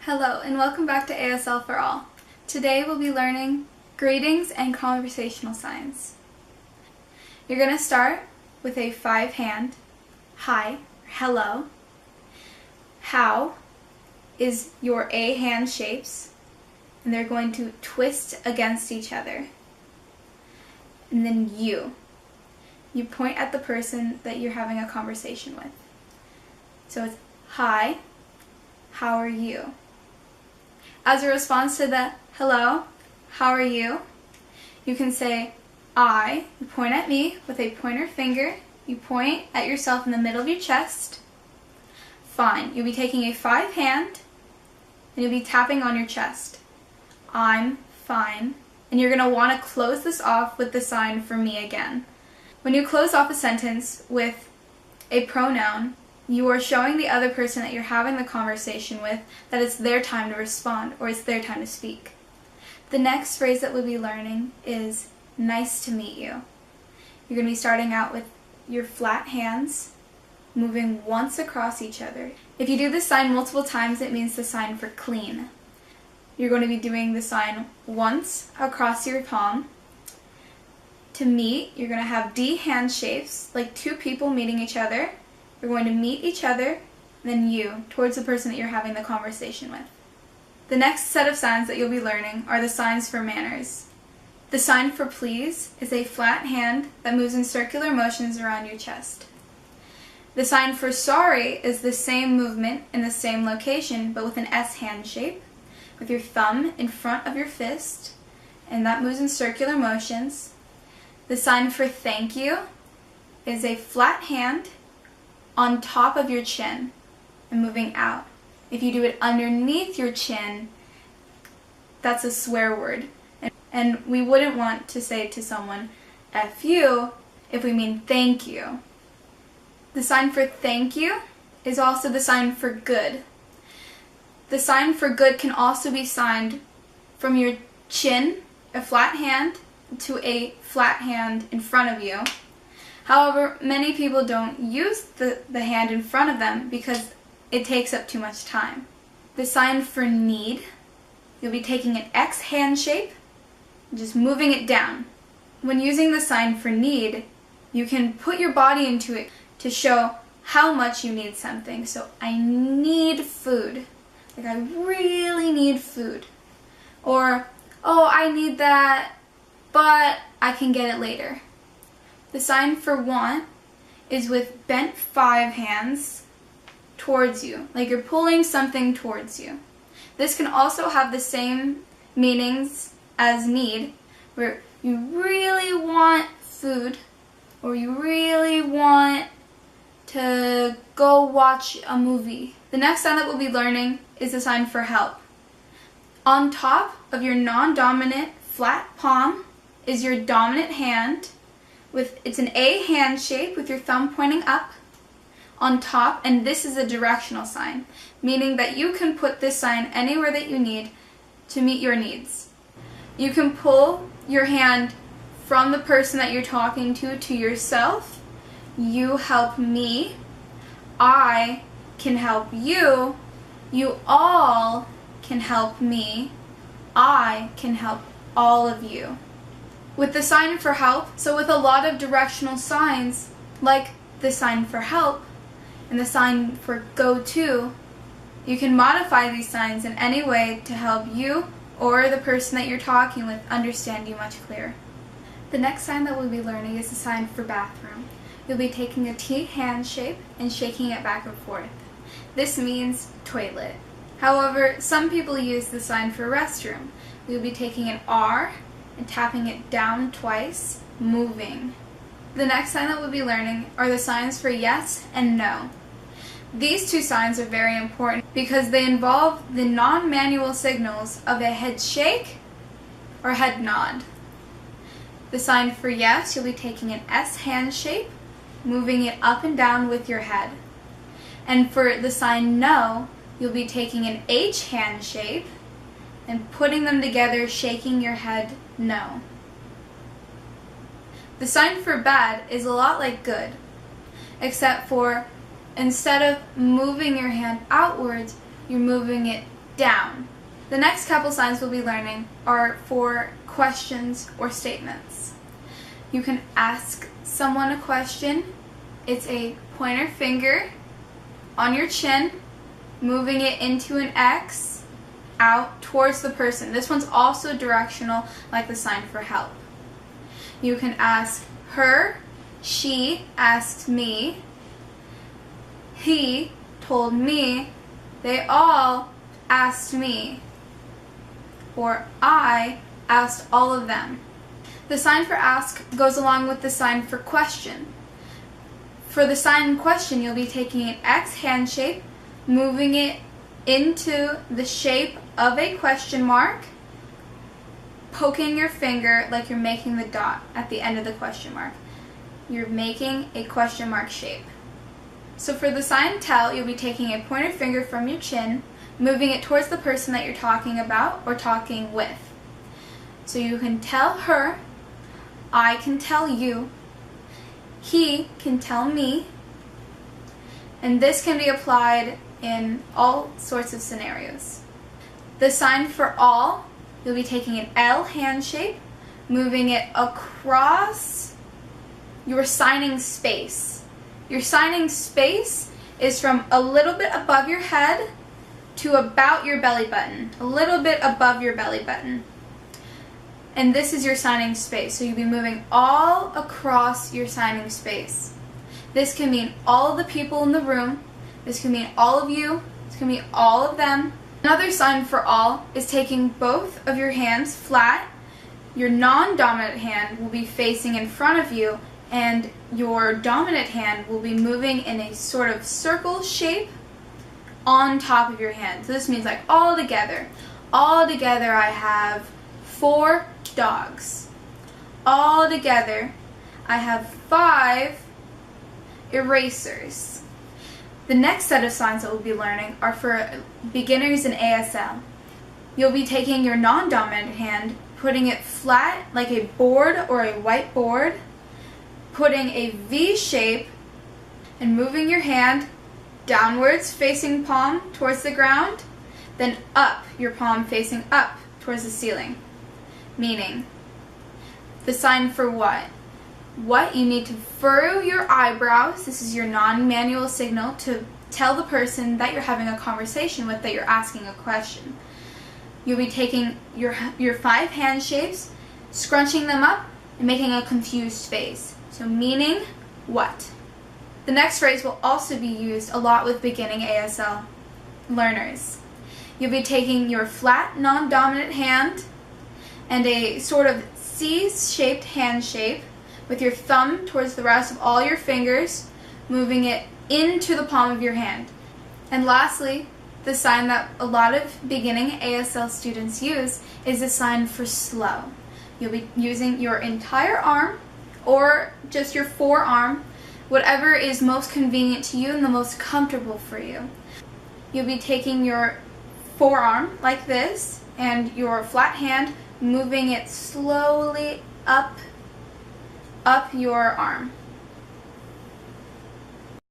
Hello and welcome back to ASL for All. Today we'll be learning greetings and conversational signs. You're going to start with a 5-hand hi, hello. How is your A hand shapes, and they're going to twist against each other. And then you point at the person that you're having a conversation with. So it's hi, how are you? As a response to the hello, how are you? You can say you point at me with a pointer finger, you point at yourself in the middle of your chest. Fine, you'll be taking a 5-hand and you'll be tapping on your chest. I'm fine. And you're going to want to close this off with the sign for me again. When you close off a sentence with a pronoun, you are showing the other person that you're having the conversation with that it's their time to respond or it's their time to speak. The next phrase that we'll be learning is nice to meet you. You're going to be starting out with your flat hands, moving once across each other. If you do this sign multiple times, it means the sign for clean. You're going to be doing the sign once across your palm. To meet, you're going to have D hand shapes, like two people meeting each other. You're going to meet each other, then you, towards the person that you're having the conversation with. The next set of signs that you'll be learning are the signs for manners. The sign for please is a flat hand that moves in circular motions around your chest. The sign for sorry is the same movement in the same location, but with an S hand shape, with your thumb in front of your fist, and that moves in circular motions. The sign for thank you is a flat hand on top of your chin and moving out. If you do it underneath your chin, that's a swear word. And we wouldn't want to say to someone, F you, if we mean thank you. The sign for thank you is also the sign for good. The sign for good can also be signed from your chin, a flat hand, to a flat hand in front of you. However, many people don't use the hand in front of them because it takes up too much time. The sign for need, you'll be taking an X hand shape and just moving it down. When using the sign for need, you can put your body into it to show how much you need something. So I need food. Like I really need food. Or, oh, I need that, but I can get it later. The sign for want is with bent 5 hands towards you, like you're pulling something towards you. This can also have the same meanings as need, where you really want food or you really want to go watch a movie. The next sign that we'll be learning is the sign for help. On top of your non-dominant flat palm is your dominant hand. It's an A hand shape with your thumb pointing up on top, and this is a directional sign, meaning that you can put this sign anywhere that you need to meet your needs. You can pull your hand from the person that you're talking to yourself. You help me. I can help you. You all can help me. I can help all of you. With the sign for help, so with a lot of directional signs, like the sign for help and the sign for go to, you can modify these signs in any way to help you or the person that you're talking with understand you much clearer. The next sign that we'll be learning is the sign for bathroom. You'll be taking a T hand shape and shaking it back and forth. This means toilet. However, some people use the sign for restroom. We'll be taking an R and tapping it down twice, moving. The next sign that we'll be learning are the signs for yes and no. These two signs are very important because they involve the non-manual signals of a head shake or head nod. The sign for yes, you'll be taking an S hand shape, moving it up and down with your head. And for the sign no, you'll be taking an H hand shape and putting them together, shaking your head no. The sign for bad is a lot like good, except for instead of moving your hand outwards, you're moving it down. The next couple signs we'll be learning are for questions or statements. You can ask someone a question. It's a pointer finger on your chin, moving it into an X out towards the person. This one's also directional, like the sign for help. You can ask her, she asked me, he told me, they all asked me, or I asked all of them. The sign for ask goes along with the sign for question. For the sign in question, you'll be taking an X hand shape, moving it into the shape of a question mark, poking your finger like you're making the dot at the end of the question mark. You're making a question mark shape. So for the sign tell, you'll be taking a pointer finger from your chin, moving it towards the person that you're talking about or talking with. So you can tell her, I can tell you, he can tell me, and this can be applied in all sorts of scenarios. The sign for all, you'll be taking an L hand shape, moving it across your signing space. Your signing space is from a little bit above your head to about your belly button, a little bit above your belly button. And this is your signing space, so you'll be moving all across your signing space. This can mean all of the people in the room, this can mean all of you, this can mean all of them. Another sign for all is taking both of your hands flat. Your non-dominant hand will be facing in front of you, and your dominant hand will be moving in a sort of circle shape on top of your hand. So this means like all together I have 4 dogs. All together I have 5 erasers. The next set of signs that we'll be learning are for beginners in ASL. You'll be taking your non-dominant hand, putting it flat like a board or a whiteboard, putting a V shape, and moving your hand downwards facing palm towards the ground, then up, your palm facing up towards the ceiling. Meaning, the sign for what? What? You need to furrow your eyebrows. This is your non-manual signal to tell the person that you're having a conversation with, that you're asking a question. You'll be taking your 5 hand shapes, scrunching them up, and making a confused face. So meaning what? The next phrase will also be used a lot with beginning ASL learners. You'll be taking your flat non-dominant hand and a sort of C-shaped hand shape with your thumb towards the rest of all your fingers, moving it into the palm of your hand. And lastly, the sign that a lot of beginning ASL students use is the sign for slow. You'll be using your entire arm or just your forearm, whatever is most convenient to you and the most comfortable for you. You'll be taking your forearm like this and your flat hand, moving it slowly up your arm.